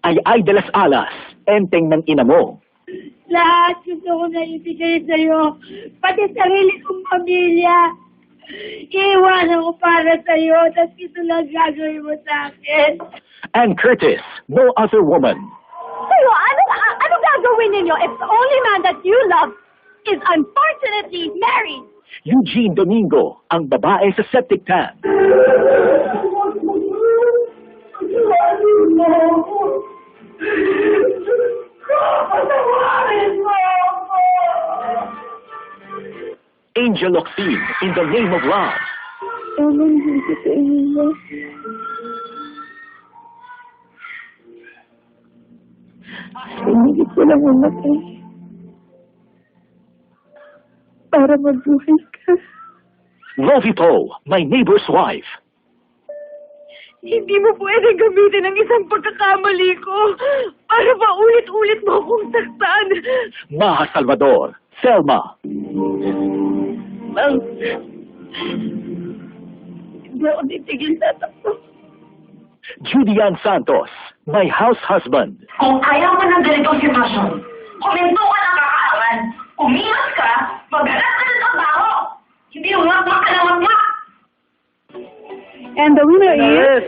ay de las alas, enteng ng ina mo. Lahat gusto ko na ibigay sa'yo. Pati sarili kong pamilya. Iiwanan ko para sa'yo, tapos ito lang gagawin mo sa akin. And Curtis, no other woman. Pero ano gagawin ninyo if the only man that you love is unfortunately married? Eugene Domingo, ang babae sa septic tank. Angel Locsin, in the name of love. Pinigit ko lang mamatay. Para mabuhay ka. Lovito, my neighbor's wife. Hindi mo pwede gamitin ang isang pagkakamali ko para paulit-ulit mo akong saktan. Maha Salvador, Selma. Ma'am, hindi ako titigil tatakbo. Julian Santos, my house husband. Kung ayaw mo ng ganitong sitwasyon, kuminto ka ng kakaangan. Umiwas ka, maghanap ka ng trabaho. Hindi yung ngak-ngak ka ng ngak-ngak. And the winner is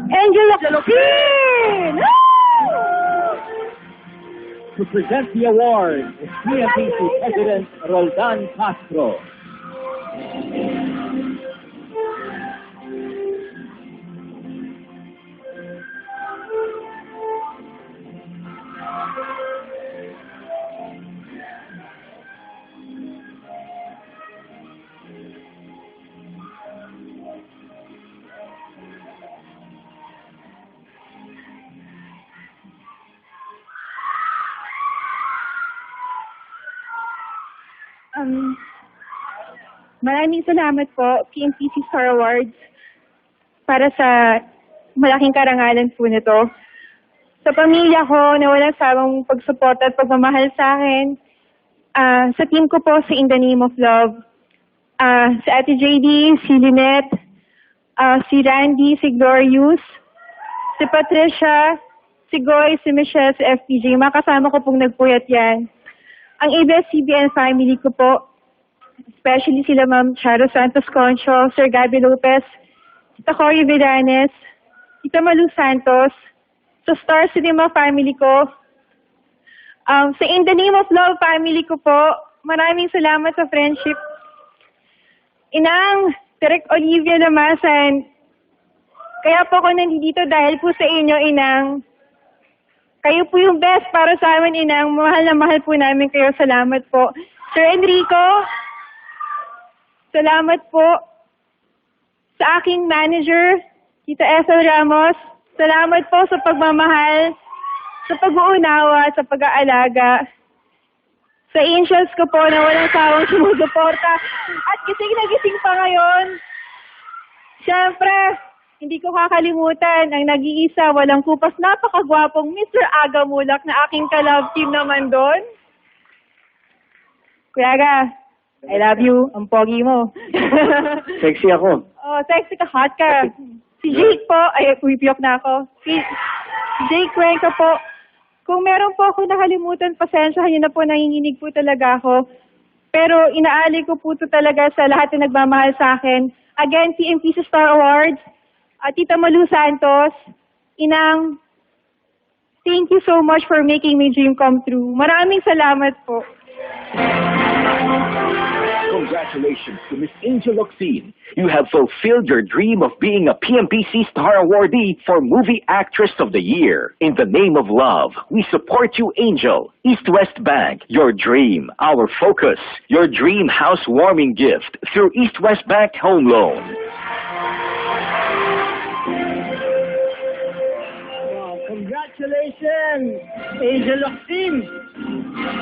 Angel Locsin! To present the award is PMPC President Roldan Castro. Maraming salamat po, PMPC Star Awards, para sa malaking karangalan po nito. Sa pamilya ko na walang sawang pagsuporta at pagmamahal sa akin, sa team ko po sa In the Name of Love, si Ate JD, si Lynette, si Randy, si Glorious, si Patricia, si Goy, si Michelle, si FPJ, makasama ko pong nagpuyat yan. Ang ABS-CBN family ko po, especially sila Ma'am Charo Santos Concho, Sir Gabby Lopez, Tita Cory Villanes, Tita Malu Santos, sa Star Cinema family ko, sa In the Name of Love family ko po, maraming salamat sa friendship. Inang Direk Olivia Lamasan, kaya po ako nandito dahil po sa inyo, Inang. Kayo po yung best para sa amin, Inang. Mahal na mahal po namin kayo. Salamat po. Sir Enrico, salamat po sa aking manager, Tita Ethel Ramos. Salamat po sa pagmamahal, sa pag-uunawa, sa pag-aalaga. Sa angels ko po na walang sawang sumusuporta at gising na gising pa ngayon. Siyempre, hindi ko kakalimutan ang nag-iisa, walang kupas, napakagwapong Mr. Aga Mulak na aking ka-love team naman doon. Kuya Aga, I love you. Ang pogi mo. Sexy ako. Oh, sexy ka, hot ka. Si Jake po, ay, pipiyok na ako. Si Jake Cuenca po. Kung meron po ako nakalimutan, pasensyahan niyo na po, nanginginig po talaga ako. Pero inaali ko po ito talaga sa lahat na nagmamahal sa akin. Again, PMPC Star Awards, Tita Malu Santos, Inang, thank you so much for making my dream come true. Maraming salamat po. Congratulations to Miss Angel Locsin. You have fulfilled your dream of being a PMPC Star Awardee for Movie Actress of the Year. In the name of love, we support you, Angel. East West Bank, your dream, our focus. Your dream housewarming gift through East West Bank Home Loan. Congratulations, Angel Locsin!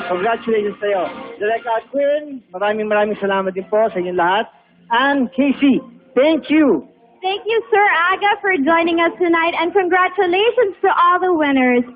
Congratulations sa'yo. Direk Queen, maraming salamat din po sa inyong lahat. And Casey, thank you! Thank you, Sir Aga, for joining us tonight, and congratulations to all the winners.